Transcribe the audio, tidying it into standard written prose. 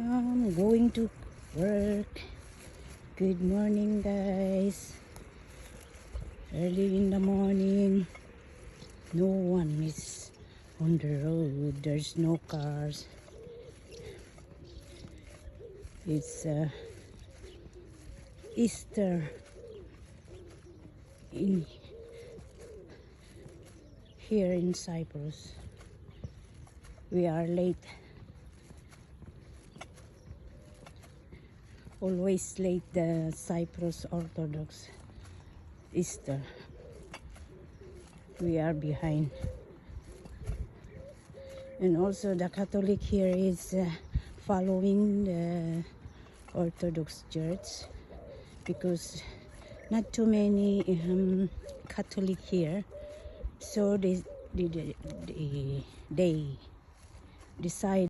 I'm going to work. Good morning, guys. Early in the morning. No one is on the road. There's no cars. It's Easter in here in Cyprus. We are late. Always late, the Cyprus Orthodox Easter. We are behind. And also the Catholic here is following the Orthodox Church because not too many Catholic here, so they decide